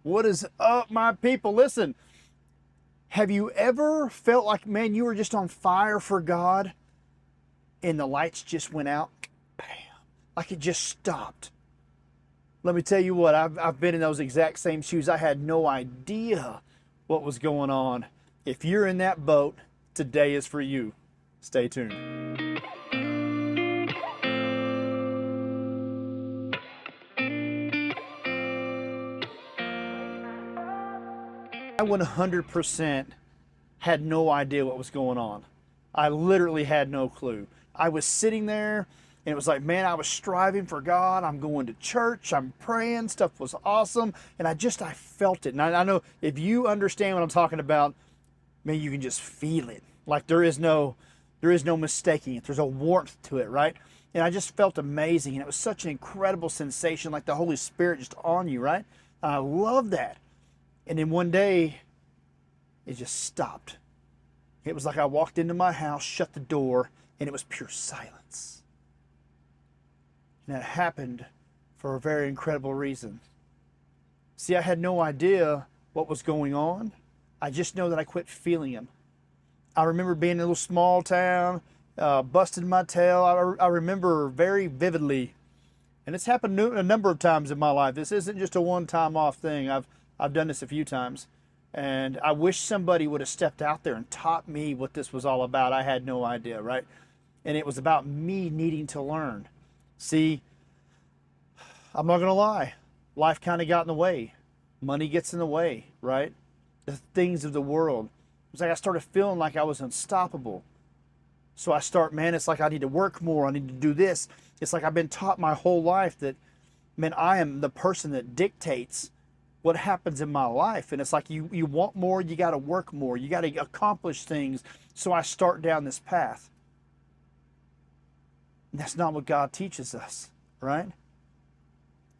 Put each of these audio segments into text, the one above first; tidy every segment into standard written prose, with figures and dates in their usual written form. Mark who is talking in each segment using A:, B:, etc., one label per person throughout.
A: What is up, my people? Listen, have you ever felt like, man, you were just on fire for God and the lights just went out? Bam. Like it just stopped. Let me tell you what, I've been in those exact same shoes. I had no idea what was going on. If you're in that boat, today is for you. Stay tuned. I 100% had no idea what was going on. I literally had no clue. I was sitting there and it was like, man, I was striving for God. I'm going to church. I'm praying. Stuff was awesome. And I felt it. And I know if you understand what I'm talking about, man, you can just feel it. Like there is no mistaking it. There's a warmth to it, right? And I just felt amazing. And it was such an incredible sensation, like the Holy Spirit just on you, right? And I love that. And then one day, it just stopped. It was like I walked into my house, shut the door, and it was pure silence. And that happened for a very incredible reason. See, I had no idea what was going on. I just know that I quit feeling Him. I remember being in a little small town, busting my tail. I remember very vividly, and it's happened a number of times in my life. This isn't just a one-time off thing. I've done this a few times. And I wish somebody would have stepped out there and taught me what this was all about. I had no idea, right? And it was about me needing to learn. See, I'm not going to lie. Life kind of got in the way. Money gets in the way, right? The things of the world. It's like I started feeling like I was unstoppable. So I man, it's like I need to work more. I need to do this. It's like I've been taught my whole life that, man, I am the person that dictates what happens in my life. And it's like you want more, you got to work more, you got to accomplish things. So I start down this path. And that's not what God teaches us, right?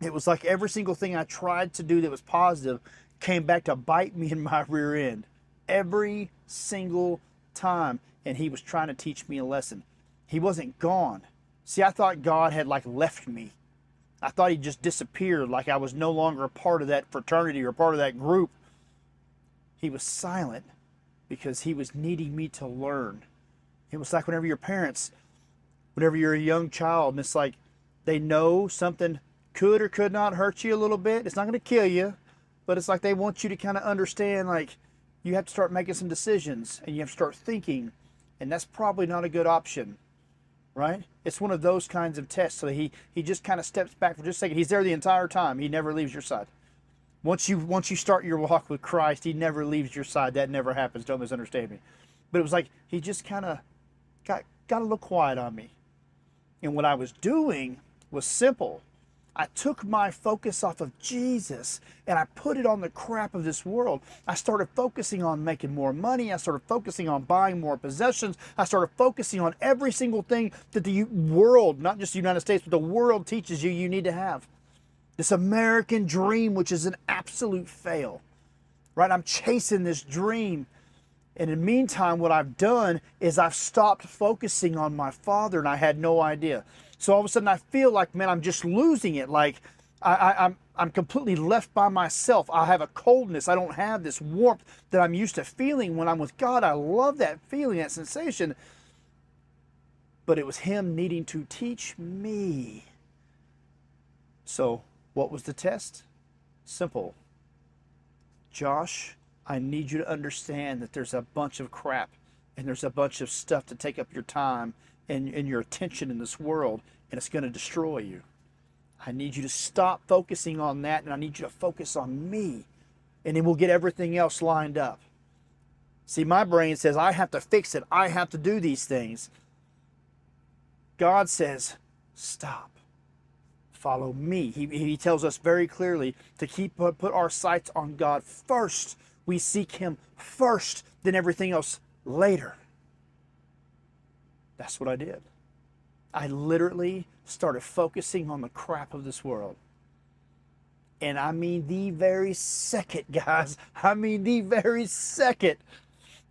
A: It was like every single thing I tried to do that was positive came back to bite me in my rear end every single time. And He was trying to teach me a lesson. He wasn't gone. See, I thought God had like left me. I thought He just disappeared, like I was no longer a part of that fraternity or part of that group. He was silent because He was needing me to learn. It was like whenever you're a young child, and it's like they know something could or could not hurt you a little bit. It's not going to kill you, but it's like they want you to kind of understand, like you have to start making some decisions and you have to start thinking, and that's probably not a good option. Right? It's one of those kinds of tests. So he just kind of steps back for just a second. He's there the entire time. He never leaves your side. Once you start your walk with Christ, He never leaves your side. That never happens. Don't misunderstand me. But it was like He just kind of got a little quiet on me. And what I was doing was simple. I took my focus off of Jesus and I put it on the crap of this world. I started focusing on making more money. I started focusing on buying more possessions. I started focusing on every single thing that the world, not just the United States, but the world teaches you need to have. This American dream, which is an absolute fail, right? I'm chasing this dream. And in the meantime, what I've done is I've stopped focusing on my Father, and I had no idea. So all of a sudden I feel like, man, I'm just losing it. Like I'm completely left by myself. I have a coldness. I don't have this warmth that I'm used to feeling when I'm with God. I love that feeling, that sensation. But it was Him needing to teach me. So what was the test? Simple. Josh, I need you to understand that there's a bunch of crap and there's a bunch of stuff to take up your time and your attention in this world, and it's going to destroy you. I need you to stop focusing on that, and I need you to focus on me, and then we'll get everything else lined up. See, my brain says, I have to fix it. I have to do these things. God says, stop. Follow me. He tells us very clearly to put our sights on God first. We seek Him first, then everything else later. That's what I did. I literally started focusing on the crap of this world. And I mean the very second, guys, the very second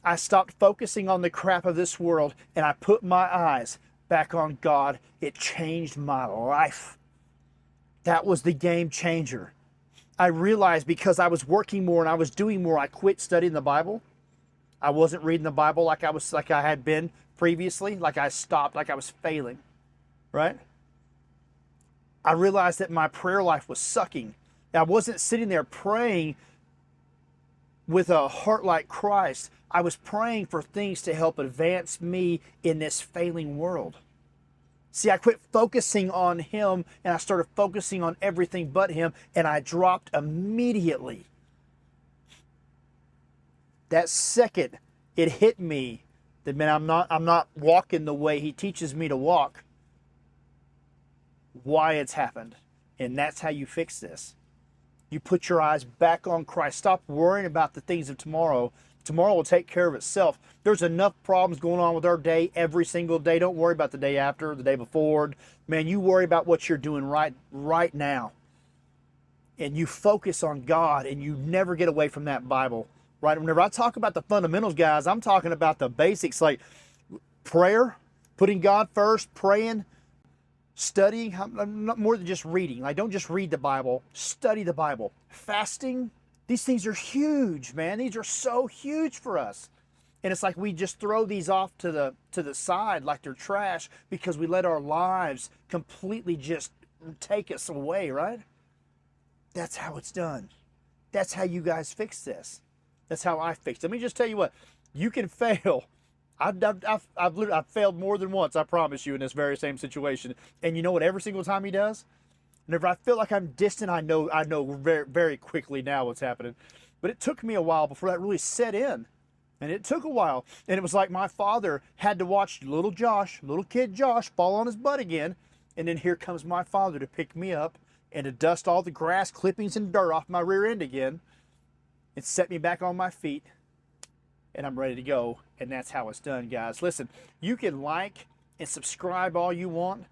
A: I stopped focusing on the crap of this world and I put my eyes back on God, it changed my life. That was the game changer. I realized because I was working more and I was doing more, I quit studying the Bible. I wasn't reading the Bible like I had been previously, like I stopped, like I was failing, right? I realized that my prayer life was sucking. I wasn't sitting there praying with a heart like Christ. I was praying for things to help advance me in this failing world. See, I quit focusing on him and I started focusing on everything but him, and I dropped immediately. That second it hit me that, man, I'm not walking the way he teaches me to walk. Why it's happened. And that's how you fix this. You put your eyes back on Christ. Stop worrying about the things of tomorrow. Tomorrow will take care of itself. There's enough problems going on with our day every single day. Don't worry about the day after, the day before. Man, you worry about what you're doing right now. And you focus on God, and you never get away from that Bible. Right? Whenever I talk about the fundamentals, guys, I'm talking about the basics, like prayer, putting God first, praying, studying, not more than just reading. Like, don't just read the Bible, study the Bible. Fasting, these things are huge, man. These are so huge for us. And it's like we just throw these off to the side like they're trash because we let our lives completely just take us away, right? That's how it's done. That's how you guys fix this. That's how I fixed it. Let me just tell you what, you can fail. I've failed more than once, I promise you, in this very same situation. And you know what? Every single time he does, whenever I feel like I'm distant, I know very, very quickly now what's happening. But it took me a while before that really set in. And it took a while. And it was like my father had to watch little kid Josh, fall on his butt again. And then here comes my father to pick me up and to dust all the grass clippings and dirt off my rear end again and set me back on my feet. And I'm ready to go. And that's how it's done, guys. Listen, you can like and subscribe all you want.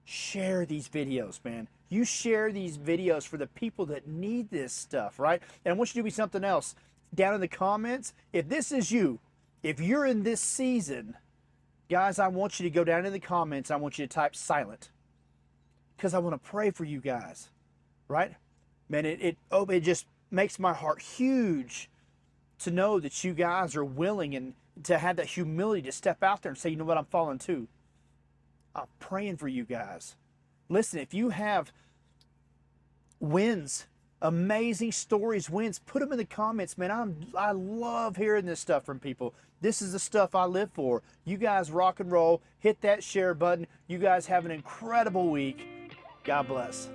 A: Share these videos, man. You share these videos for the people that need this stuff, right? And I want you to do something else. Down in the comments, if this is you, if you're in this season, guys, I want you to go down in the comments. I want you to type silent, because I want to pray for you guys, right? Man, it just makes my heart huge to know that you guys are willing and to have that humility to step out there and say, you know what, I'm falling too. I'm praying for you guys. Listen, if you have wins, amazing stories, wins, put them in the comments, man. I love hearing this stuff from people. This is the stuff I live for. You guys rock and roll. Hit that share button. You guys have an incredible week. God bless.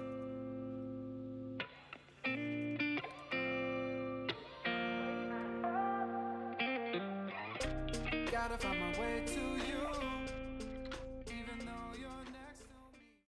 B: Gotta find my way to